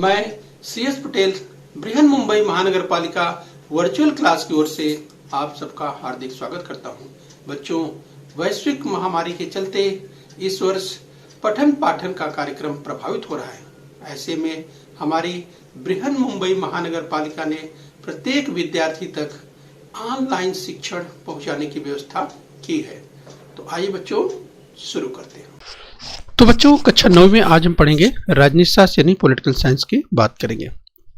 मैं CS पटेल बृहन मुंबई महानगर पालिका वर्चुअल क्लास की ओर से आप सबका हार्दिक स्वागत करता हूं। बच्चों, वैश्विक महामारी के चलते इस वर्ष पठन पाठन का कार्यक्रम प्रभावित हो रहा है। ऐसे में हमारी बृहन मुंबई महानगर पालिका ने प्रत्येक विद्यार्थी तक ऑनलाइन शिक्षण पहुंचाने की व्यवस्था की है। तो आइए बच्चों शुरू करते हैं। तो बच्चों, कक्षा 9 में आज हम पढ़ेंगे राजनीति शास्त्र यानी पॉलिटिकल साइंस की बात करेंगे।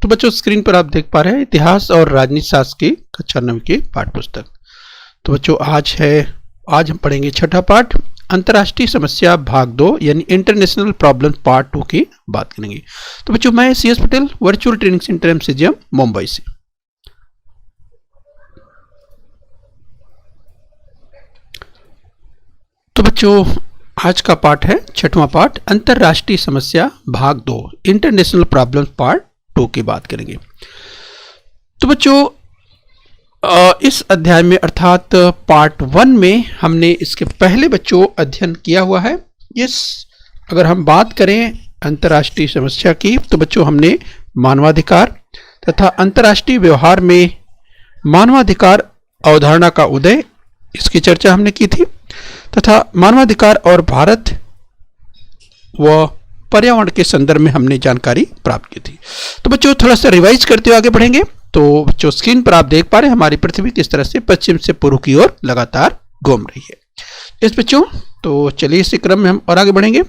तो बच्चों, स्क्रीन पर आप देख पा रहे हैं इतिहास और राजनीति शास्त्र की कक्षा 9 की पाठ्य पुस्तक। तो बच्चों, आज हम पढ़ेंगे छठा पाठ अंतर्राष्ट्रीय समस्या भाग 2 यानी इंटरनेशनल प्रॉब्लम पार्ट 2 की बात करेंगे। तो बच्चों, मैं CS Patel virtual training centre MCGM Mumbai से। तो बच्चों, आज का पाठ है छठवां पाठ अंतर्राष्ट्रीय समस्या भाग 2 इंटरनेशनल प्रॉब्लम पार्ट 2 की बात करेंगे। तो बच्चों, इस अध्याय में अर्थात पार्ट 1 में हमने इसके पहले बच्चों अध्ययन किया हुआ है। अगर हम बात करें अंतर्राष्ट्रीय समस्या की तो बच्चों हमने मानवाधिकार तथा अंतर्राष्ट्रीय व्यवहार में मानवाधिकार अवधारणा का उदय, इसकी चर्चा हमने की थी, तथा मानवाधिकार और भारत व पर्यावरण के संदर्भ में हमने जानकारी प्राप्त की थी। तो बच्चों, थोड़ा सा रिवाइज करते हुए आगे बढ़ेंगे। तो बच्चों, स्क्रीन पर आप देख पा रहे हैं हमारी पृथ्वी किस तरह से पश्चिम से पूर्व की ओर लगातार घूम रही है। इस बच्चों, तो चलिए इसी क्रम में हम और आगे बढ़ेंगे।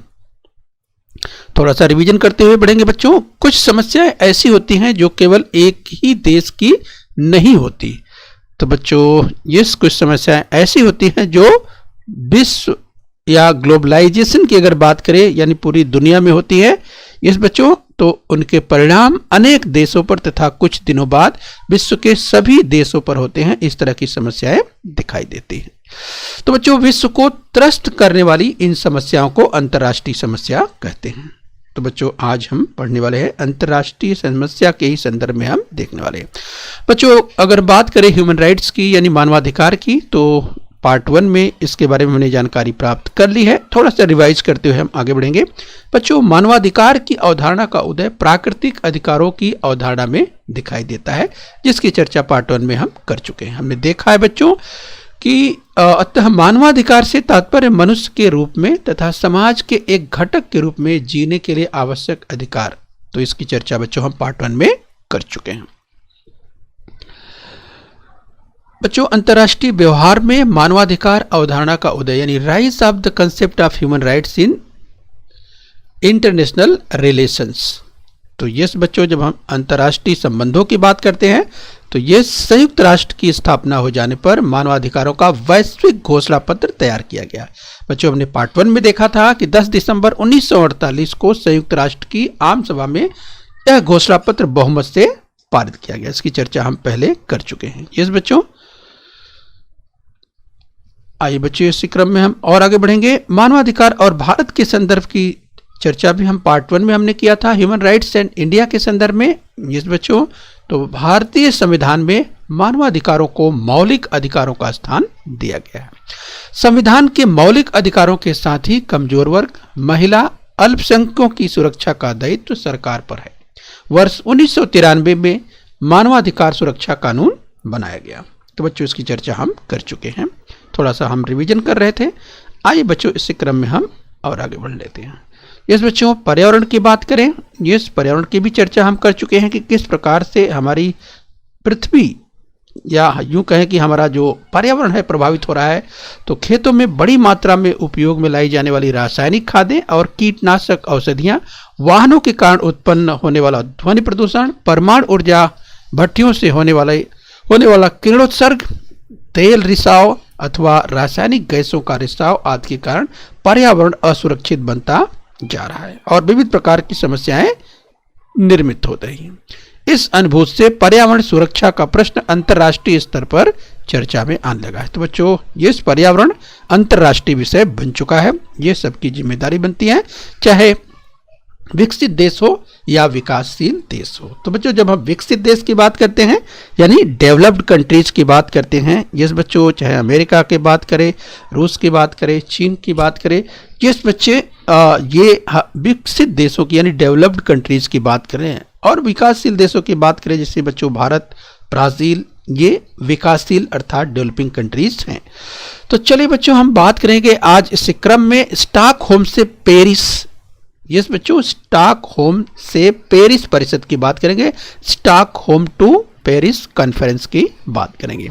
थोड़ा सा रिवीजन करते हुए बढ़ेंगे बच्चों। कुछ समस्याएं ऐसी होती हैं जो केवल एक ही देश की नहीं होती। तो बच्चों, ये कुछ समस्याएं ऐसी होती हैं जो विश्व या ग्लोबलाइजेशन की अगर बात करें यानी पूरी दुनिया में होती है। इस बच्चों, तो उनके परिणाम अनेक देशों पर तथा कुछ दिनों बाद विश्व के सभी देशों पर होते हैं। इस तरह की समस्याएं दिखाई देती हैं। तो बच्चों, विश्व को त्रस्त करने वाली इन समस्याओं को अंतर्राष्ट्रीय समस्या कहते हैं। तो बच्चों, आज हम पढ़ने वाले हैं अंतर्राष्ट्रीय समस्या के ही संदर्भ में हम देखने वाले हैं। बच्चों, अगर बात करें ह्यूमन राइट्स की यानी मानवाधिकार की तो पार्ट 1 में इसके बारे में हमने जानकारी प्राप्त कर ली है। थोड़ा सा रिवाइज करते हुए हम आगे बढ़ेंगे। बच्चों, मानवाधिकार की अवधारणा का उदय प्राकृतिक अधिकारों की अवधारणा में दिखाई देता है, जिसकी चर्चा पार्ट 1 में हम कर चुके हैं। हमने देखा है बच्चों कि अतः मानवाधिकार से तात्पर्य मनुष्य के रूप में तथा समाज के एक घटक के रूप में जीने के लिए आवश्यक अधिकार। तो इसकी चर्चा बच्चों हम पार्ट 1 में कर चुके हैं। बच्चों, अंतर्राष्ट्रीय व्यवहार में मानवाधिकार अवधारणा का उदय यानी rise of the concept of human rights in international relations. तो ये बच्चों, जब हम अंतर्राष्ट्रीय संबंधों की बात करते हैं तो ये संयुक्त राष्ट्र की स्थापना हो जाने पर मानवाधिकारों का वैश्विक घोषणा पत्र तैयार किया गया। बच्चों, हमने पार्ट 1 में देखा था कि 10 दिसंबर 1948 को संयुक्त राष्ट्र की आम सभा में यह घोषणा पत्र बहुमत से पारित किया गया। इसकी चर्चा हम पहले कर चुके हैं। यस बच्चों, आइए बच्चों, इसी क्रम में हम और आगे बढ़ेंगे। मानवाधिकार और भारत के संदर्भ की चर्चा भी हम पार्ट 1 में हमने किया था ह्यूमन राइट्स एंड इंडिया के संदर्भ में। यस बच्चों, तो भारतीय संविधान में मानवाधिकारों को मौलिक अधिकारों का स्थान दिया गया है। संविधान के मौलिक अधिकारों के साथ ही कमजोर वर्ग, महिला, अल्पसंख्यकों की सुरक्षा का दायित्व सरकार पर है। वर्ष 1993 में मानवाधिकार सुरक्षा कानून बनाया गया। तो बच्चों, इसकी चर्चा हम कर चुके हैं। थोड़ा सा हम रिवीजन कर रहे थे। आइए बच्चों, इसी क्रम में हम और आगे बढ़ लेते हैं। यस बच्चों, पर्यावरण की बात करें। यस, पर्यावरण की भी चर्चा हम कर चुके हैं कि किस प्रकार से हमारी पृथ्वी या यूं कहें कि हमारा जो पर्यावरण है प्रभावित हो रहा है। तो खेतों में बड़ी मात्रा में उपयोग में लाई जाने वाली रासायनिक खादें और कीटनाशक औषधियां, वाहनों के कारण उत्पन्न होने वाला ध्वनि प्रदूषण, परमाणु ऊर्जा भट्टियों से होने वाला किरणोत्सर्ग, तेल रिसाव अथवा रासायनिक गैसों का रिसाव आदि के कारण पर्यावरण असुरक्षित बनता जा रहा है और विविध प्रकार की समस्याएं निर्मित हो रही हैं। इस अनुभूति से पर्यावरण सुरक्षा का प्रश्न अंतर्राष्ट्रीय स्तर पर चर्चा में आने लगा है। तो बच्चों, ये पर्यावरण अंतर्राष्ट्रीय विषय बन चुका है। ये सबकी जिम्मेदारी बनती है, चाहे विकसित देश हो या विकासशील देश हो। तो बच्चों जब हम विकसित देश की बात करते हैं यानी डेवलप्ड कंट्रीज की बात करते हैं, यस बच्चों, चाहे अमेरिका की बात करें, रूस की बात करें, चीन की बात करें, यस बच्चे ये विकसित देशों की यानी डेवलप्ड कंट्रीज की बात करें, और विकासशील देशों की बात करें जैसे बच्चों भारत, ब्राज़ील, ये विकासशील अर्थात डेवलपिंग कंट्रीज हैं। तो चलिए बच्चों हम बात करेंगे आज इस क्रम में स्टॉकहोम से पेरिस, यस बच्चों, स्टॉकहोम से पेरिस परिषद की बात करेंगे, स्टॉकहोम टू पेरिस कॉन्फ्रेंस की बात करेंगे।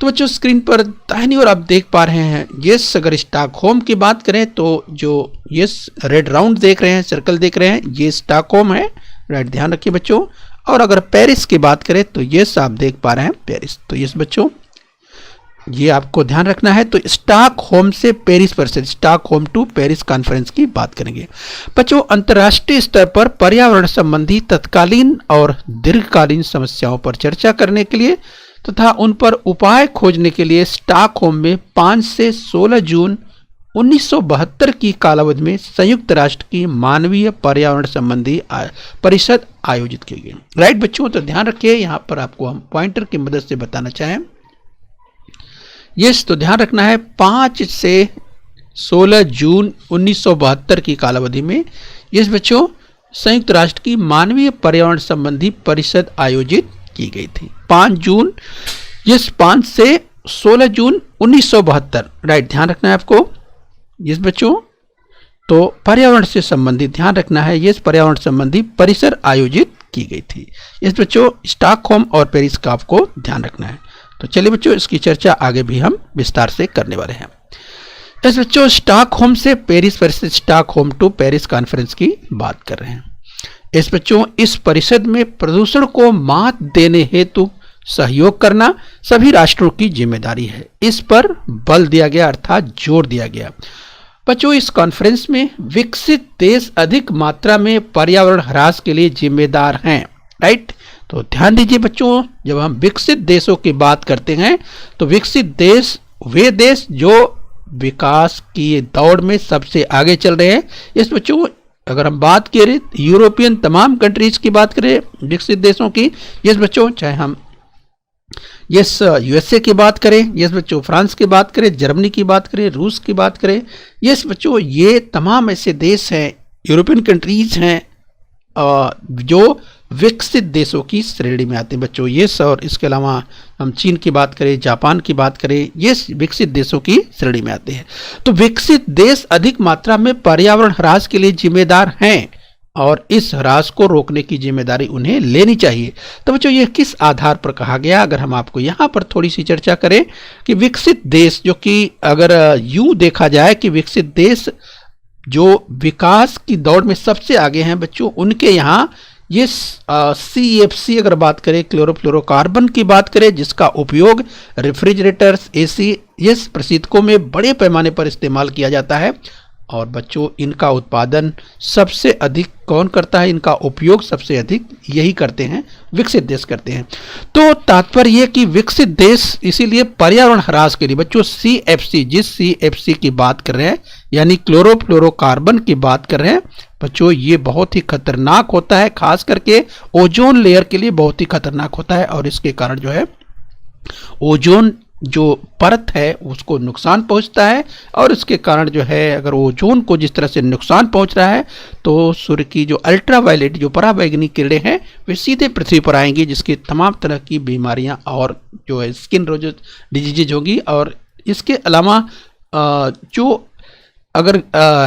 तो बच्चों स्क्रीन पर दाहिनी ओर आप देख पा रहे हैं, यस अगर स्टॉकहोम की बात करें तो जो यस रेड राउंड देख रहे हैं, सर्कल देख रहे हैं, ये स्टॉकहोम है, राइट, ध्यान रखिए बच्चों। और अगर पेरिस की बात करें तो यस आप देख पा रहे हैं पेरिस, तो यस बच्चों ये आपको ध्यान रखना है। तो स्टॉकहोम से पेरिस परिषद, स्टॉकहोम टू पेरिस कॉन्फ्रेंस की बात करेंगे। बच्चों अंतर्राष्ट्रीय स्तर पर पर्यावरण संबंधी तत्कालीन और दीर्घकालीन समस्याओं पर चर्चा करने के लिए तथा उन पर उपाय खोजने के लिए स्टॉकहोम में 5 से 16 जून 1972 की कालावधि में संयुक्त राष्ट्र की मानवीय पर्यावरण संबंधी परिषद आयोजित की गई। राइट बच्चों, तो ध्यान रखिए, यहाँ पर आपको हम पॉइंटर की मदद से बताना चाहें। यस, तो ध्यान रखना है 5 से 16 जून 1972 की कालावधि में यस बच्चों संयुक्त राष्ट्र की मानवीय पर्यावरण संबंधी परिषद आयोजित की गई थी। 5 जून, यस 5 से 16 जून 1972, राइट, ध्यान रखना है आपको यस बच्चों। तो पर्यावरण से संबंधित ध्यान रखना है, यस पर्यावरण संबंधी परिषद आयोजित की गई थी। यस बच्चों स्टॉकहोम और पेरिस का आपको ध्यान रखना है। तो चलिए बच्चों इसकी चर्चा आगे भी हम विस्तार से करने वाले हैं। यस बच्चों स्टॉकहोम से पेरिस परिषद, स्टॉकहोम टू पेरिस कॉन्फ्रेंस की बात कर रहे हैं। इस बच्चों इस परिषद में प्रदूषण को मात देने हेतु सहयोग करना सभी राष्ट्रों की जिम्मेदारी है, इस पर बल दिया गया अर्थात जोर दिया गया। बच्चों इस कॉन्फ्रेंस में विकसित देश अधिक मात्रा में पर्यावरण ह्रास के लिए जिम्मेदार हैं, राइट। तो ध्यान दीजिए बच्चों, जब हम विकसित देशों की बात करते हैं तो विकसित देश वे देश जो विकास की दौड़ में सबसे आगे चल रहे हैं। इस बच्चों अगर हम बात करें यूरोपियन तमाम कंट्रीज की बात करें विकसित देशों की, यस बच्चों चाहे हम यस यूएसए की बात करें, यस बच्चों फ्रांस की बात करें, जर्मनी की बात करें, रूस की बात करें, यस बच्चों ये तमाम ऐसे देश हैं, यूरोपियन कंट्रीज हैं जो विकसित देशों की श्रेणी में आते हैं बच्चों। यस, और इसके अलावा हम चीन की बात करें, जापान की बात करें, ये विकसित देशों की श्रेणी में आते हैं। तो विकसित देश अधिक मात्रा में पर्यावरण ह्रास के लिए जिम्मेदार हैं और इस ह्रास को रोकने की जिम्मेदारी उन्हें लेनी चाहिए। तो बच्चों ये किस आधार पर कहा गया, अगर हम आपको यहाँ पर थोड़ी सी चर्चा करें कि विकसित देश जो कि अगर यूं देखा जाए कि विकसित देश जो विकास की दौड़ में सबसे आगे हैं बच्चों, उनके यहाँ ये CFC अगर बात करें क्लोरोफ्लोरोकार्बन की बात करें जिसका उपयोग रेफ्रिजरेटर्स, AC, यस प्रशीतकों में बड़े पैमाने पर इस्तेमाल किया जाता है। और बच्चों इनका उत्पादन सबसे अधिक कौन करता है, इनका उपयोग सबसे अधिक यही करते हैं, विकसित देश करते हैं। तो तात्पर्य यह कि विकसित देश इसीलिए पर्यावरण ह्रास के लिए बच्चों CFC, जिस CFC की बात कर रहे हैं यानी क्लोरोफ्लोरोकार्बन की बात कर रहे हैं बच्चों, ये बहुत ही खतरनाक होता है, खास करके ओजोन लेयर के लिए बहुत ही खतरनाक होता है। और इसके कारण जो है ओजोन जो परत है उसको नुकसान पहुंचता है और इसके कारण जो है अगर ओजोन को जिस तरह से नुकसान पहुंच रहा है तो सूर्य की जो अल्ट्रावायलेट जो पराबैंगनी किरणें हैं वे सीधे पृथ्वी पर आएंगी, जिसकी तमाम तरह की बीमारियां और जो है स्किन डिजीज होगी। और इसके अलावा जो अगर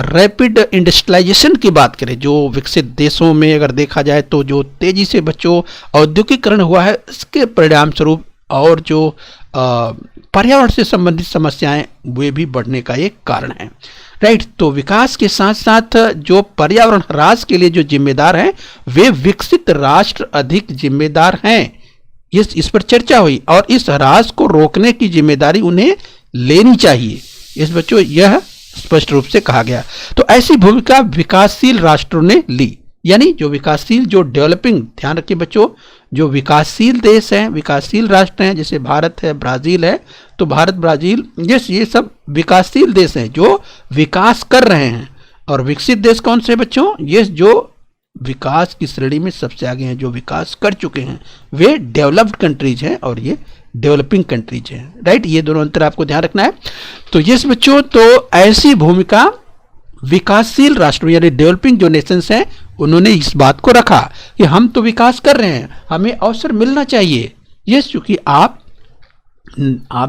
रैपिड इंडस्ट्रियलाइजेशन की बात करें जो विकसित देशों में अगर देखा जाए तो जो तेजी से बच्चों औद्योगिकरण हुआ है इसके परिणाम स्वरूप और जो पर्यावरण से संबंधित समस्याएं वे भी बढ़ने का एक कारण है, राइट। तो विकास के साथ साथ जो पर्यावरण ह्रास के लिए जो जिम्मेदार हैं वे विकसित राष्ट्र अधिक जिम्मेदार हैं, इस पर चर्चा हुई और इस ह्रास को रोकने की जिम्मेदारी उन्हें लेनी चाहिए, इस बच्चों यह स्पष्ट रूप से कहा गया। तो ऐसी भूमिका विकासशील राष्ट्रों ने ली, यानी जो विकासशील जो डेवलपिंग, ध्यान रखिए बच्चों, जो विकासशील देश हैं, विकासशील राष्ट्र हैं, जैसे भारत है, ब्राजील है, तो भारत, ब्राजील, ये सब विकासशील देश हैं जो विकास कर रहे हैं और विकसित देश कौन से बच्चों? ये जो विकास की श्रेणी में सबसे आगे हैं, जो विकास कर चुके हैं, वे डेवलप्ड कंट्रीज हैं और ये डेवलपिंग कंट्रीज हैं, राइट। ये दोनों अंतर आपको ध्यान रखना है। तो यस बच्चों, तो ऐसी भूमिका विकासशील राष्ट्रों यानी डेवलपिंग जो नेशंस हैं उन्होंने इस बात को रखा कि हम तो विकास कर रहे हैं, हमें अवसर मिलना चाहिए। यस, क्योंकि आप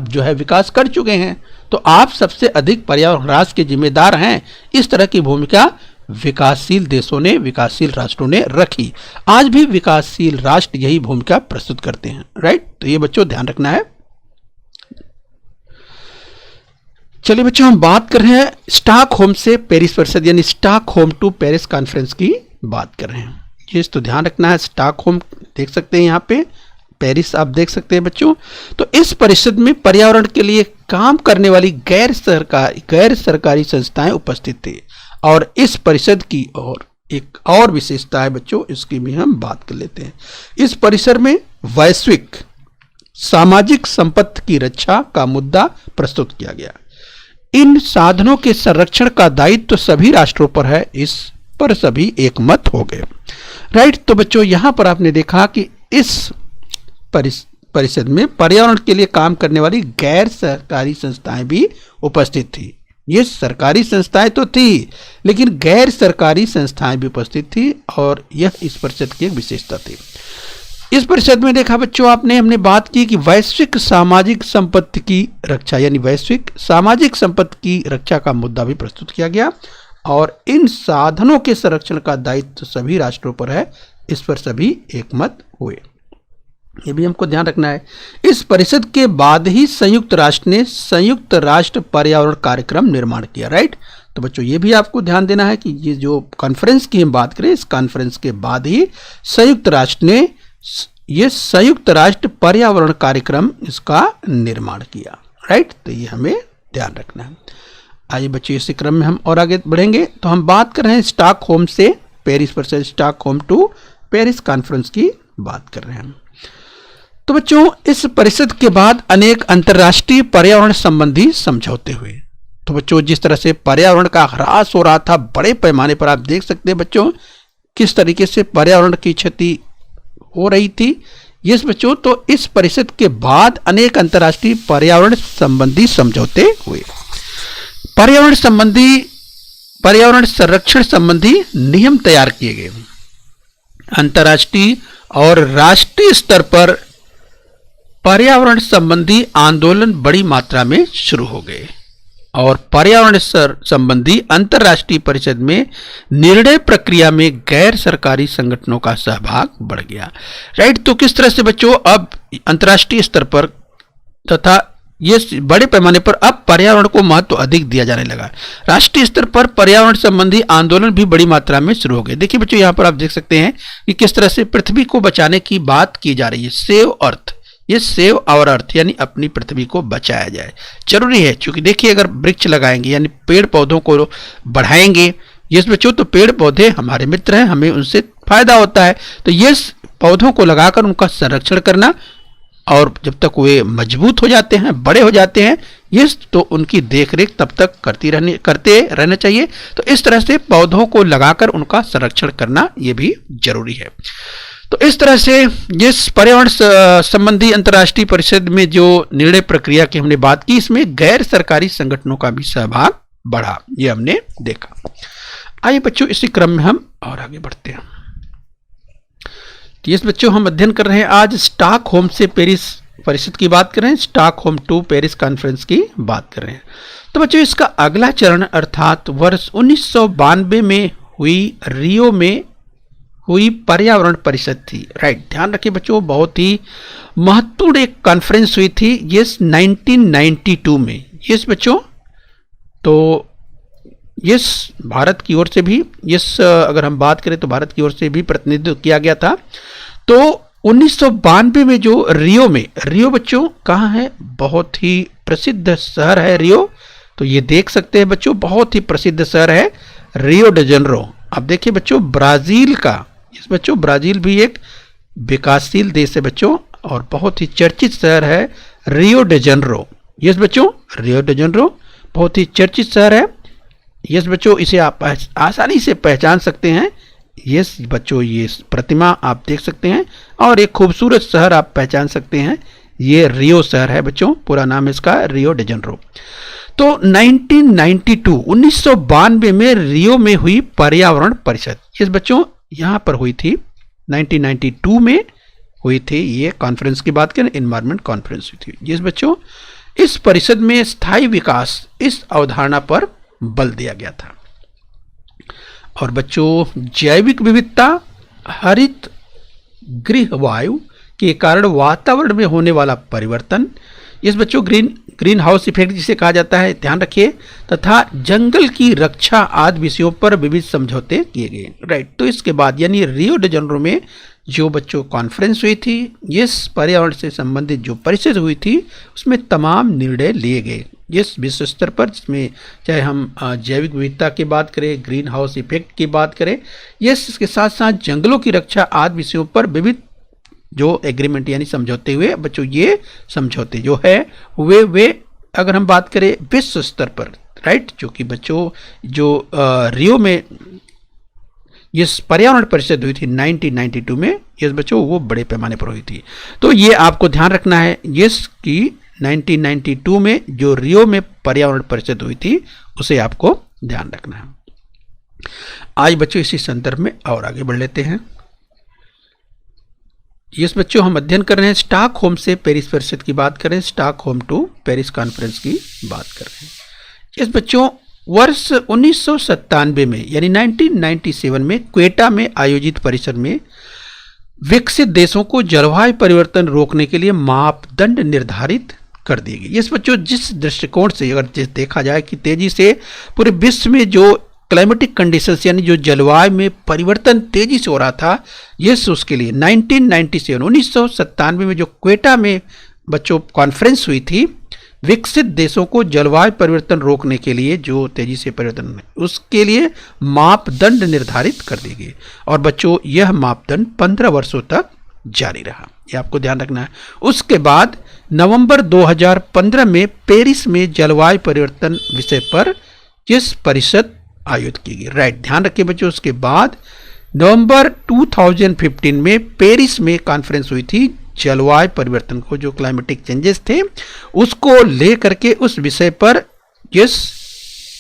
जो है विकास कर चुके हैं तो आप सबसे अधिक पर्यावरण ह्रास के जिम्मेदार हैं। इस तरह की भूमिका विकासशील देशों ने, विकासशील राष्ट्रों ने रखी। आज भी विकासशील राष्ट्र यही भूमिका प्रस्तुत करते हैं, राइट। तो ये बच्चों ध्यान रखना है। चलिए बच्चों, हम बात कर रहे हैं स्टॉकहोम से पेरिस परिषद यानी स्टॉकहोम टू पेरिस कॉन्फ्रेंस की बात कर रहे हैं। ये तो ध्यान रखना है। स्टॉकहोम देख सकते हैं यहाँ पे, पेरिस आप देख सकते हैं बच्चों। तो इस परिषद में पर्यावरण के लिए काम करने वाली गैर सरकारी संस्थाएं उपस्थित थी और इस परिषद की और एक और विशेषता है बच्चों, इसकी भी हम बात कर लेते हैं। इस परिसर में वैश्विक सामाजिक संपत्ति की रक्षा का मुद्दा प्रस्तुत किया गया। इन साधनों के संरक्षण का दायित्व तो सभी राष्ट्रों पर है, इस पर सभी एकमत हो गए, राइट। तो बच्चों यहां पर आपने देखा कि इस परिषद में पर्यावरण के लिए काम करने वाली गैर सरकारी संस्थाएं भी उपस्थित थी। ये सरकारी संस्थाएं तो थी लेकिन गैर सरकारी संस्थाएं भी उपस्थित थी और यह इस परिषद की एक विशेषता थी। इस परिषद में देखा बच्चों आपने, हमने बात की कि वैश्विक सामाजिक संपत्ति की रक्षा यानी वैश्विक सामाजिक संपत्ति की रक्षा का मुद्दा भी प्रस्तुत किया गया और इन साधनों के संरक्षण का दायित्व सभी राष्ट्रों पर है, इस पर सभी एकमत हुए। ये भी हमको ध्यान रखना है। इस परिषद के बाद ही संयुक्त राष्ट्र ने संयुक्त राष्ट्र पर्यावरण कार्यक्रम निर्माण किया, राइट। तो बच्चों ये भी आपको ध्यान देना है कि ये जो कॉन्फ्रेंस की हम बात करें, इस कॉन्फ्रेंस के बाद ही संयुक्त राष्ट्र ने ये संयुक्त राष्ट्र पर्यावरण कार्यक्रम इसका निर्माण किया, राइट। तो ये हमें ध्यान रखना है। आइए बच्चों इसी क्रम में हम और आगे बढ़ेंगे। तो हम बात कर रहे हैं स्टॉकहोम से पेरिस परिषद, स्टॉकहोम टू पेरिस कॉन्फ्रेंस की बात कर रहे हैं। तो बच्चों इस परिषद के बाद अनेक अंतर्राष्ट्रीय पर्यावरण संबंधी समझौते हुए। तो बच्चों जिस तरह से पर्यावरण का ह्रास हो रहा था बड़े पैमाने पर, आप देख सकते हैं बच्चों किस तरीके से पर्यावरण की क्षति हो रही थी। यस बच्चों, तो इस परिषद के बाद अनेक अंतर्राष्ट्रीय पर्यावरण संबंधी समझौते हुए। पर्यावरण संरक्षण संबंधी नियम तैयार किए गए। अंतर्राष्ट्रीय और राष्ट्रीय स्तर पर पर्यावरण संबंधी आंदोलन बड़ी मात्रा में शुरू हो गए और पर्यावरण संबंधी अंतर्राष्ट्रीय परिषद में निर्णय प्रक्रिया में गैर सरकारी संगठनों का सहभाग बढ़ गया, राइट। तो किस तरह से बच्चों अब अंतर्राष्ट्रीय स्तर पर तथा ये बड़े पैमाने पर अब पर्यावरण को महत्व अधिक दिया जाने लगा। राष्ट्रीय स्तर पर पर्यावरण संबंधी आंदोलन भी बड़ी मात्रा में शुरू हो गए। देखिए बच्चों यहाँ पर आप देख सकते हैं कि किस तरह से पृथ्वी को बचाने की बात की जा रही है। सेव अर्थ, ये सेव आवर अर्थ यानी अपनी पृथ्वी को बचाया जाए, जरूरी है। क्योंकि देखिए अगर वृक्ष लगाएंगे यानी पेड़ पौधों को बढ़ाएंगे, ये बच्चों तो पेड़ पौधे हमारे मित्र हैं, हमें उनसे फायदा होता है। तो ये पौधों को लगाकर उनका संरक्षण करना और जब तक वे मजबूत हो जाते हैं, बड़े हो जाते हैं, ये तो उनकी देखरेख तब तक करते रहना चाहिए। तो इस तरह से पौधों को लगाकर उनका संरक्षण करना ये भी जरूरी है। तो इस तरह से जिस पर्यावरण संबंधी अंतर्राष्ट्रीय परिषद में जो निर्णय प्रक्रिया की हमने बात की, इसमें गैर सरकारी संगठनों का भी सहभाग बढ़ा, ये हमने देखा। आइए बच्चों इसी क्रम में हम और आगे बढ़ते हैं। तो इस बच्चों हम अध्ययन कर रहे हैं आज स्टॉकहोम से पेरिस परिषद की बात कर रहे हैं, स्टॉकहोम टू पेरिस कॉन्फ्रेंस की बात कर रहे हैं। तो बच्चों इसका अगला चरण अर्थात वर्ष 1992 में रियो में हुई पर्यावरण परिषद थी, राइट। ध्यान रखिए बच्चों बहुत ही महत्वपूर्ण एक कॉन्फ्रेंस हुई थी ये 1992 में। यस बच्चों, तो यस भारत की ओर से भी, यस अगर हम बात करें तो भारत की ओर से भी प्रतिनिधित्व किया गया था। तो 1992 में जो रियो बच्चों कहाँ है, बहुत ही प्रसिद्ध शहर है रियो। तो ये देख सकते हैं बच्चों बहुत ही प्रसिद्ध शहर है रियो डी जेनेरो। अब देखिए बच्चों ब्राजील का, इस बच्चों ब्राजील भी एक विकासशील देश है बच्चों और बहुत ही चर्चित शहर है रियो डी जेनेरो। यस बच्चों रियो डी जेनेरो बहुत ही चर्चित शहर है। यस बच्चों, इसे आप आसानी से पहचान सकते हैं। यस बच्चों, ये प्रतिमा आप देख सकते हैं और एक खूबसूरत शहर आप पहचान सकते हैं। ये रियो शहर है बच्चों, पूरा नाम इसका रियो डी जेनेरो। तो 1992 में रियो में हुई पर्यावरण परिषद, यस बच्चों यहाँ पर हुई थी, 1992 में हुई थी ये कॉन्फ्रेंस की बात करें, एनवायरमेंट कॉन्फ्रेंस हुई थी। यस बच्चों, इस परिषद में स्थायी विकास इस अवधारणा पर बल दिया गया था। और बच्चों, जैविक विविधता, हरित गृह वायु के कारण वातावरण में होने वाला परिवर्तन, इस बच्चों ग्रीन हाउस इफेक्ट जिसे कहा जाता है, ध्यान रखिए, तथा जंगल की रक्षा आदि विषयों पर विविध समझौते किए गए। राइट, तो इसके बाद यानी रियो डी जेनेरो में जो बच्चों कॉन्फ्रेंस हुई थी, इस पर्यावरण से संबंधित जो परिषद हुई थी, उसमें तमाम निर्णय लिए गए इस विश्व स्तर पर, जिसमें चाहे हम जैविक विविधता की बात करें, ग्रीन हाउस इफेक्ट की बात करें, इसके साथ साथ जंगलों की रक्षा आदि विषयों पर विविध जो एग्रीमेंट यानी समझौते हुए। बच्चों, ये समझौते जो है वे अगर हम बात करें विश्व स्तर पर, राइट, जो कि बच्चों जो रियो में इस पर्यावरण परिषद हुई थी 1992 में, यस बच्चों वो बड़े पैमाने पर हुई थी। तो ये आपको ध्यान रखना है, यस कि 1992 में जो रियो में पर्यावरण परिषद हुई थी उसे आपको ध्यान रखना है। आज बच्चों इसी संदर्भ में और आगे बढ़ लेते हैं। यस बच्चों, हम अध्ययन कर रहे हैं स्टॉकहोम से पेरिस परिषद की बात करें, स्टॉकहोम टू पेरिस कॉन्फ्रेंस की बात कर रहे हैं। यस बच्चों, वर्ष 1997 में यानी 1997 में क्वेटा में आयोजित परिषद में विकसित देशों को जलवायु परिवर्तन रोकने के लिए मापदंड निर्धारित कर दिए गए। यस बच्चों, जिस दृष्टिकोण से अगर देखा जाए कि तेजी से पूरे विश्व में जो क्लाइमेटिक कंडीशंस यानी जो जलवायु में परिवर्तन तेजी से हो रहा था, यस उसके लिए 1997 में जो क्वेटा में बच्चों कॉन्फ्रेंस हुई थी, विकसित देशों को जलवायु परिवर्तन रोकने के लिए जो तेजी से परिवर्तन उसके लिए मापदंड निर्धारित कर दिए गए। और बच्चों यह मापदंड 15 वर्षों तक जारी रहा, ये आपको ध्यान रखना है। उसके बाद नवंबर 2015 में पेरिस में जलवायु परिवर्तन विषय पर इस परिषद आयोजित की गई। राइट, ध्यान रखिए बच्चों, उसके बाद नवंबर 2015 में पेरिस में कॉन्फ्रेंस हुई थी, जलवायु परिवर्तन को जो क्लाइमेटिक चेंजेस थे उसको लेकर के उस विषय पर इस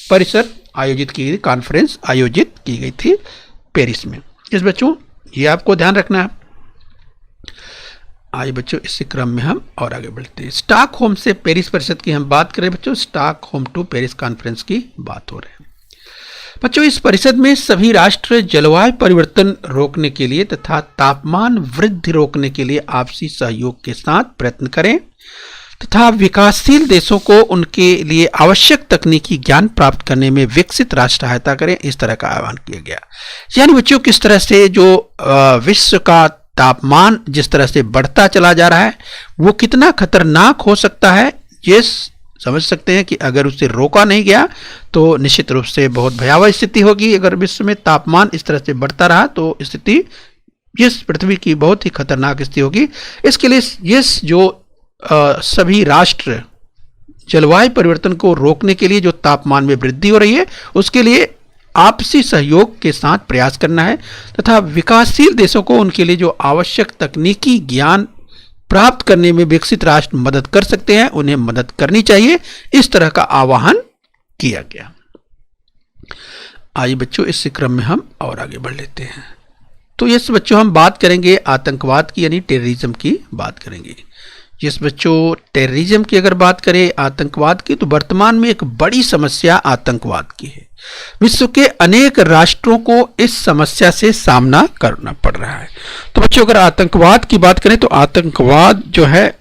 परिषद आयोजित की गई, कॉन्फ्रेंस आयोजित की गई थी पेरिस में। इस बच्चों ये आपको ध्यान रखना है। आज बच्चों इसी क्रम में हम और आगे बढ़ते हैं। स्टॉकहोम से पेरिस परिषद की हम बात करें बच्चों, स्टॉकहोम टू पेरिस कॉन्फ्रेंस की बात हो रही है। बच्चों, इस परिषद में सभी राष्ट्र जलवायु परिवर्तन रोकने के लिए तथा तापमान वृद्धि रोकने के लिए आपसी सहयोग के साथ प्रयत्न करें तथा विकासशील देशों को उनके लिए आवश्यक तकनीकी ज्ञान प्राप्त करने में विकसित राष्ट्र सहायता करें, इस तरह का आह्वान किया गया। यानी बच्चों किस तरह से जो विश्व का तापमान जिस तरह से बढ़ता चला जा रहा है वो कितना खतरनाक हो सकता है, ये समझ सकते हैं कि अगर उसे रोका नहीं गया तो निश्चित रूप से बहुत भयावह स्थिति होगी। अगर विश्व में तापमान इस तरह से बढ़ता रहा तो स्थिति इस पृथ्वी की बहुत ही खतरनाक स्थिति होगी। इसके लिए ये जो सभी राष्ट्र जलवायु परिवर्तन को रोकने के लिए जो तापमान में वृद्धि हो रही है उसके लिए आपसी सहयोग के साथ प्रयास करना है तथा विकासशील देशों को उनके लिए जो आवश्यक तकनीकी ज्ञान प्राप्त करने में विकसित राष्ट्र मदद कर सकते हैं, उन्हें मदद करनी चाहिए, इस तरह का आह्वान किया गया। आइए बच्चों इस क्रम में हम और आगे बढ़ लेते हैं। तो यस बच्चों हम बात करेंगे आतंकवाद की यानी टेररिज्म की बात करेंगे। यस बच्चों, टेररिज्म की अगर बात करें आतंकवाद की तो वर्तमान में एक बड़ी समस्या आतंकवाद की है। विश्व के अनेक राष्ट्रों को इस समस्या से सामना करना पड़ रहा है। तो बच्चों अगर आतंकवाद की बात करें तो आतंकवाद जो है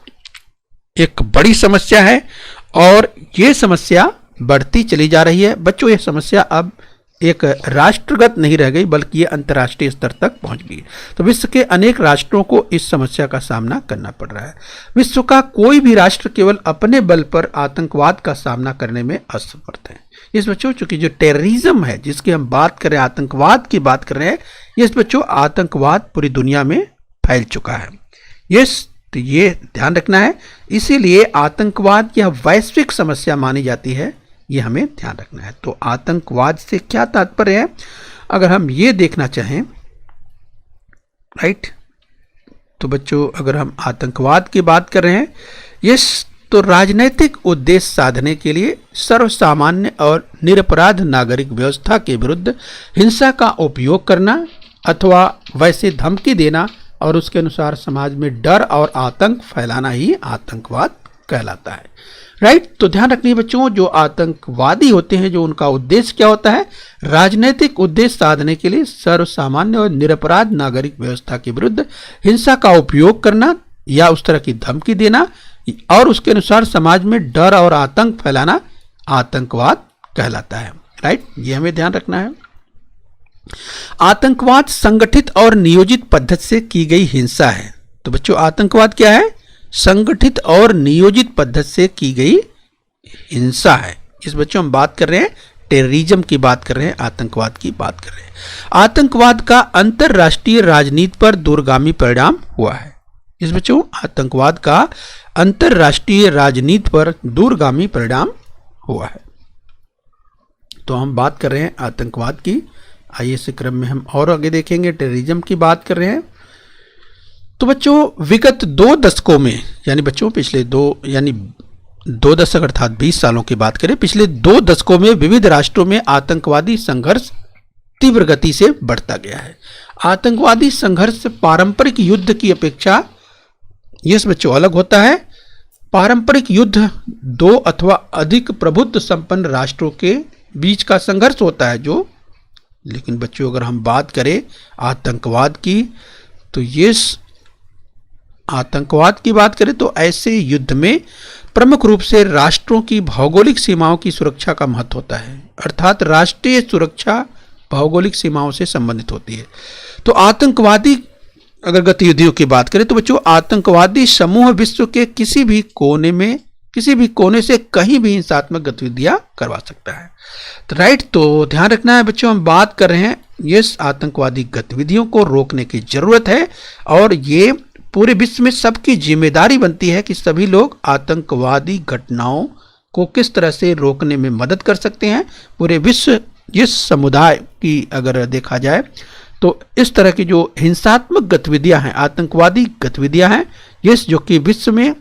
एक बड़ी समस्या है और ये समस्या बढ़ती चली जा रही है। बच्चों ये समस्या अब एक राष्ट्रगत नहीं रह गई बल्कि ये अंतर्राष्ट्रीय स्तर तक पहुंच गई। तो विश्व के अनेक राष्ट्रों को इस समस्या का सामना करना पड़ रहा है। विश्व का कोई भी राष्ट्र केवल अपने बल पर आतंकवाद का सामना करने में असमर्थ है। इस बच्चों चूंकि जो टेररिज्म है जिसकी हम बात कर रहे हैं, आतंकवाद की बात कर रहे हैं, इस बच्चों आतंकवाद पूरी दुनिया में फैल चुका है। तो ये ध्यान रखना है। इसीलिए आतंकवाद यह वैश्विक समस्या मानी जाती है। ये हमें ध्यान रखना है। तो आतंकवाद से क्या तात्पर्य है, अगर हम ये देखना चाहें, राइट, तो बच्चों अगर हम आतंकवाद की बात कर रहे हैं, यस, तो राजनीतिक उद्देश्य साधने के लिए सर्वसामान्य और निरपराध नागरिक व्यवस्था के विरुद्ध हिंसा का उपयोग करना अथवा वैसे धमकी देना और उसके अनुसार समाज में डर और आतंक फैलाना ही आतंकवाद कहलाता है। राइट, तो ध्यान रखिए बच्चों, जो आतंकवादी होते हैं, जो उनका उद्देश्य क्या होता है, राजनीतिक उद्देश्य साधने के लिए सर्वसामान्य और निरपराध नागरिक व्यवस्था के विरुद्ध हिंसा का उपयोग करना या उस तरह की धमकी देना और उसके अनुसार समाज में डर और आतंक फैलाना आतंकवाद कहलाता है। राइट, ये हमें ध्यान रखना है। आतंकवाद संगठित और नियोजित पद्धति से की गई हिंसा है। तो बच्चों आतंकवाद क्या है, संगठित और नियोजित पद्धति से की गई हिंसा है। इस बच्चों हम बात कर रहे हैं टेररिज्म की बात कर रहे हैं, आतंकवाद की बात कर रहे हैं। आतंकवाद का अंतरराष्ट्रीय राजनीति पर दूरगामी परिणाम हुआ है। इस बच्चों आतंकवाद का अंतरराष्ट्रीय राजनीति पर दूरगामी परिणाम हुआ है। तो हम बात कर रहे हैं आतंकवाद की, आइए इस क्रम में हम और आगे देखेंगे, टेररिज्म की बात कर रहे हैं। तो बच्चों विगत 2 दशकों में, यानी बच्चों पिछले 2 दशक अर्थात 20 सालों की बात करें, पिछले 2 दशकों में विविध राष्ट्रों में आतंकवादी संघर्ष तीव्र गति से बढ़ता गया है। आतंकवादी संघर्ष पारंपरिक युद्ध की अपेक्षा यस बच्चों अलग होता है। पारंपरिक युद्ध 2 अथवा अधिक प्रभुत्व संपन्न राष्ट्रों के बीच का संघर्ष होता है जो, लेकिन बच्चों अगर हम बात करें आतंकवाद की, तो यस आतंकवाद की बात करें तो ऐसे युद्ध में प्रमुख रूप से राष्ट्रों की भौगोलिक सीमाओं की सुरक्षा का महत्व होता है, अर्थात राष्ट्रीय सुरक्षा भौगोलिक सीमाओं से संबंधित होती है। तो आतंकवादी अगर गतिविधियों की बात करें तो बच्चों आतंकवादी समूह विश्व के किसी भी कोने से कहीं भी हिंसात्मक गतिविधियां करवा सकता है। तो राइट, तो ध्यान रखना है बच्चों, हम बात कर रहे हैं यस आतंकवादी गतिविधियों को रोकने की जरूरत है और ये पूरे विश्व में सबकी जिम्मेदारी बनती है कि सभी लोग आतंकवादी घटनाओं को किस तरह से रोकने में मदद कर सकते हैं। पूरे विश्व इस समुदाय की अगर देखा जाए तो इस तरह की जो हिंसात्मक गतिविधियां हैं, आतंकवादी गतिविधियां हैं, यस जो कि विश्व में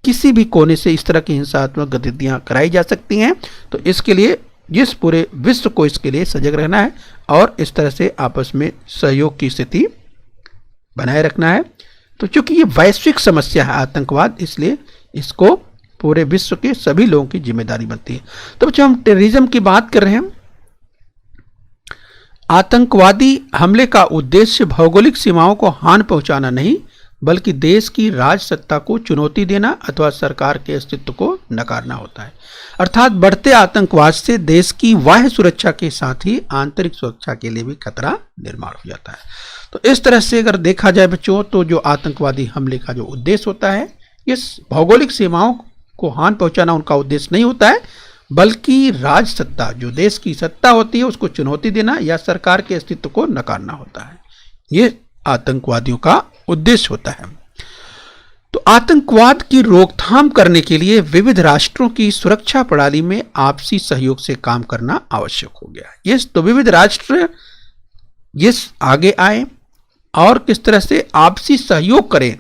किसी भी कोने से इस तरह की हिंसात्मक गतिविधियां कराई जा सकती हैं। तो इसके लिए जिस पूरे विश्व को इसके लिए सजग रहना है और इस तरह से आपस में सहयोग की स्थिति बनाए रखना है। तो चूंकि ये वैश्विक समस्या है आतंकवाद, इसलिए इसको पूरे विश्व के सभी लोगों की जिम्मेदारी बनती है। तो बच्चों हम टेररिज्म की बात कर रहे हैं। आतंकवादी हमले का उद्देश्य भौगोलिक सीमाओं को हानि पहुंचाना नहीं, बल्कि देश की राज सत्ता को चुनौती देना अथवा सरकार के अस्तित्व को नकारना होता है। अर्थात बढ़ते आतंकवाद से देश की बाह्य सुरक्षा के साथ ही आंतरिक सुरक्षा के लिए भी खतरा निर्माण हो जाता है। तो इस तरह से अगर देखा जाए बच्चों, तो जो आतंकवादी हमले का जो उद्देश्य होता है, इस भौगोलिक सीमाओं को हानि पहुंचाना उनका उद्देश्य नहीं होता है, बल्कि राज सत्ता, जो देश की सत्ता होती है, उसको चुनौती देना या सरकार के अस्तित्व को नकारना होता है। ये आतंकवादियों का उद्देश्य होता है। तो आतंकवाद की रोकथाम करने के लिए विविध राष्ट्रों की सुरक्षा प्रणाली में आपसी सहयोग से काम करना आवश्यक हो गया। यस, तो विविध राष्ट्र यस आगे आए और किस तरह से आपसी सहयोग करें,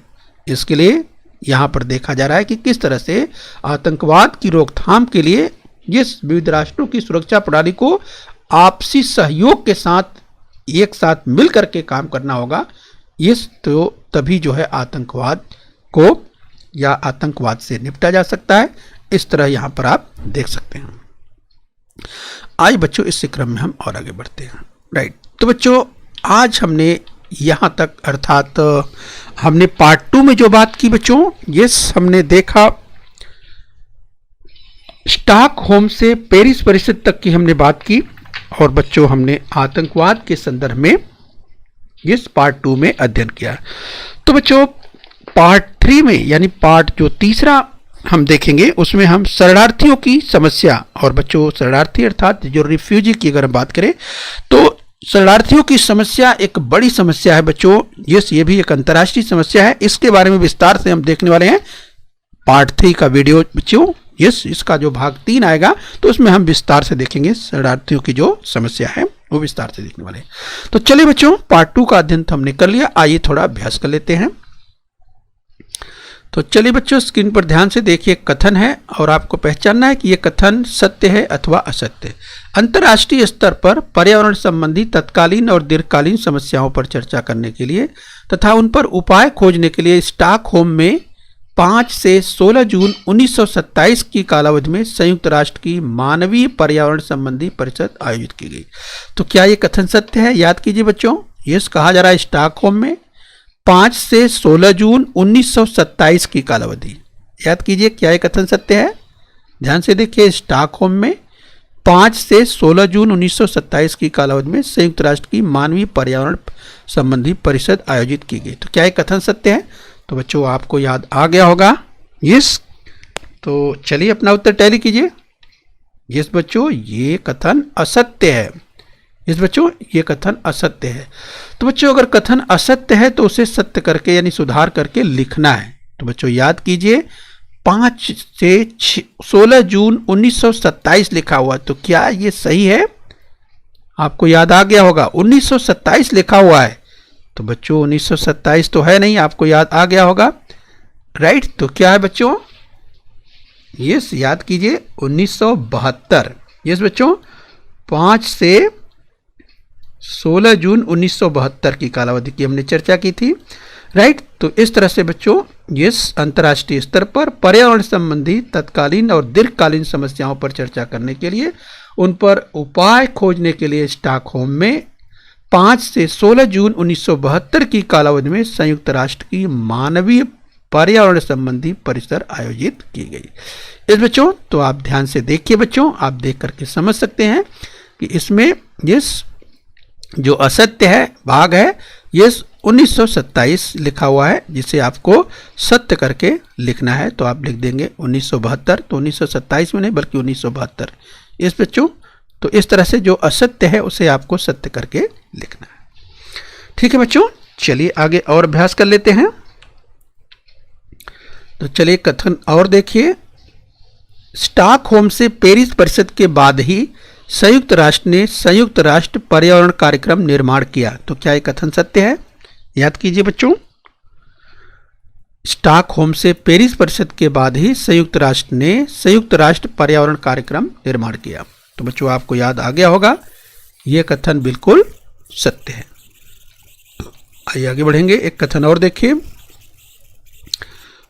इसके लिए यहां पर देखा जा रहा है कि किस तरह से आतंकवाद की रोकथाम के लिए यस विविध राष्ट्रों की सुरक्षा प्रणाली को आपसी सहयोग के साथ एक साथ मिल करके काम करना होगा। यस, तो तभी जो है आतंकवाद को या आतंकवाद से निपटा जा सकता है। इस तरह यहां पर आप देख सकते हैं। आज बच्चों इस क्रम में हम और आगे बढ़ते हैं। राइट, तो बच्चों आज हमने यहां तक अर्थात हमने पार्ट 2 में जो बात की बच्चों, यस हमने देखा स्टॉकहोम से पेरिस परिषद तक की हमने बात की और बच्चों हमने आतंकवाद के संदर्भ में इस पार्ट 2 में अध्ययन किया। तो बच्चों पार्ट 3 में यानी पार्ट जो तीसरा हम देखेंगे उसमें हम शरणार्थियों की समस्या और बच्चों शरणार्थी अर्थात जो रिफ्यूजी की अगर हम बात करें तो शरणार्थियों की समस्या एक बड़ी समस्या है बच्चों। यस, ये भी एक अंतर्राष्ट्रीय समस्या है। इसके बारे में विस्तार से हम देखने वाले हैं पार्ट 3 का वीडियो बच्चों। यस, इसका जो भाग 3 आएगा तो उसमें हम विस्तार से देखेंगे, शरणार्थियों की जो समस्या है वो विस्तार से देखने वाले हैं। तो चलिए बच्चों, पार्ट 2 का अध्ययन तो हमने कर लिया, आइए थोड़ा अभ्यास कर लेते हैं। तो चलिए बच्चों, स्क्रीन पर ध्यान से देखिए, कथन है और आपको पहचानना है कि यह कथन सत्य है अथवा असत्य। अंतर्राष्ट्रीय स्तर पर पर्यावरण संबंधी तत्कालीन और दीर्घकालीन समस्याओं पर चर्चा करने के लिए तथा उन पर उपाय खोजने के लिए स्टॉकहोम में 5 से 16 जून 1927 की कालावधि में संयुक्त राष्ट्र की मानवीय पर्यावरण संबंधी परिषद आयोजित की गई। तो क्या यह कथन सत्य है? याद कीजिए बच्चों, यह कहा जा रहा है स्टॉकहोम में 5 से 16 जून 1927 की कालावधि। याद कीजिए, क्या यह कथन सत्य है? ध्यान से देखिए, स्टॉकहोम में 5 से 16 जून 1927 की कालावधि में संयुक्त राष्ट्र की मानवीय पर्यावरण संबंधी परिषद आयोजित की गई। तो क्या यह कथन सत्य है? तो बच्चों आपको याद आ गया होगा, यस। तो चलिए अपना उत्तर टैली कीजिए। यस बच्चों, ये कथन असत्य है। यस बच्चों, ये कथन असत्य है। तो बच्चों अगर कथन असत्य है तो उसे सत्य करके यानी सुधार करके लिखना है। तो बच्चों याद कीजिए, 5 से 16 जून 1927 लिखा हुआ, तो क्या ये सही है? आपको याद आ गया होगा, 1927 लिखा हुआ है। तो बच्चों 1927 तो है नहीं, आपको याद आ गया होगा, राइट। तो क्या है बच्चों? यस, याद कीजिए 1972। यस बच्चों, 5 से 16 जून 1972 की कालावधि की हमने चर्चा की थी, राइट। तो इस तरह से बच्चों यस, अंतर्राष्ट्रीय स्तर पर पर्यावरण संबंधी तत्कालीन और दीर्घकालीन समस्याओं पर चर्चा करने के लिए उन पर उपाय खोजने के लिए स्टॉकहोम में 5 से 16 जून 1972 की कालावधि में संयुक्त राष्ट्र की मानवीय पर्यावरण संबंधी परिषद आयोजित की गई। इस बच्चों तो आप ध्यान से देखिए बच्चों, आप देख करके समझ सकते हैं कि इसमें यस जो असत्य है भाग है, यस 1927 लिखा हुआ है, जिसे आपको सत्य करके लिखना है। तो आप लिख देंगे 1972, तो 1927 में नहीं बल्कि 1972। इस बच्चों तो इस तरह से जो असत्य है उसे आपको सत्य करके लिखना है। ठीक है बच्चों, चलिए आगे और अभ्यास कर लेते हैं। तो चलिए कथन और देखिए, स्टॉकहोम से पेरिस परिषद के बाद ही संयुक्त राष्ट्र ने संयुक्त राष्ट्र पर्यावरण कार्यक्रम निर्माण किया। तो क्या यह कथन सत्य है? याद कीजिए बच्चों, स्टॉकहोम से पेरिस परिषद के बाद ही संयुक्त राष्ट्र ने संयुक्त राष्ट्र पर्यावरण कार्यक्रम निर्माण किया। तो बच्चों आपको याद आ गया होगा, यह कथन बिल्कुल सत्य है। आइए आगे बढ़ेंगे, एक कथन और देखिए।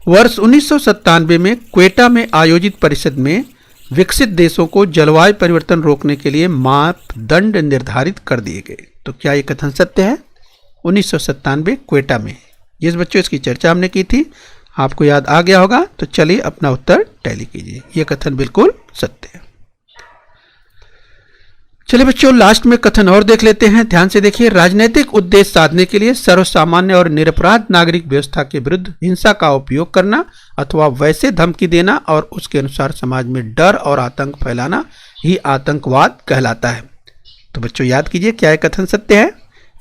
वर्ष 1997 में क्वेटा में आयोजित परिषद में विकसित देशों को जलवायु परिवर्तन रोकने के लिए मापदंड निर्धारित कर दिए गए। तो क्या यह कथन सत्य है? 1997 क्वेटा में, जिस बच्चों इसकी चर्चा हमने की थी, आपको याद आ गया होगा। तो चलिए अपना उत्तर टैली कीजिए, यह कथन बिल्कुल सत्य है। चलिए बच्चों लास्ट में कथन और देख लेते हैं, ध्यान से देखिए। राजनीतिक उद्देश्य साधने के लिए सर्वसामान्य और निरपराध नागरिक व्यवस्था के विरुद्ध हिंसा का उपयोग करना अथवा वैसे धमकी देना और उसके अनुसार समाज में डर और आतंक फैलाना ही आतंकवाद कहलाता है। तो बच्चों याद कीजिए, क्या यह कथन सत्य है?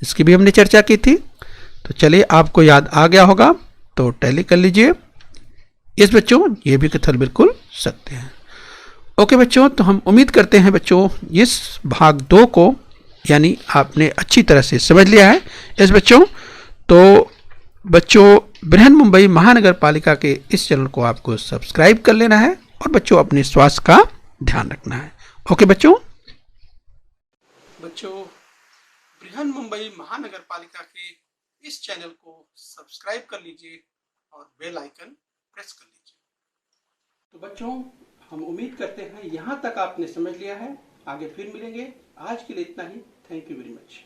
इसकी भी हमने चर्चा की थी। तो चलिए आपको याद आ गया होगा, तो टैली कर लीजिए। इस बच्चों ये भी कथन बिल्कुल सत्य है। ओके बच्चों, तो हम उम्मीद करते हैं बच्चों इस भाग 2 को यानी आपने अच्छी तरह से समझ लिया है। इस बच्चों तो बच्चों बृहन मुंबई महानगर पालिका के इस चैनल को आपको सब्सक्राइब कर लेना है और बच्चों अपने स्वास्थ्य का ध्यान रखना है। ओके बच्चों बृहन मुंबई महानगर पालिका के इस चैनल को सब्सक्राइब कर लीजिए और बेल आइकन प्रेस कर लीजिए। तो बच्चों हम उम्मीद करते हैं यहाँ तक आपने समझ लिया है। आगे फिर मिलेंगे, आज के लिए इतना ही। Thank you very much.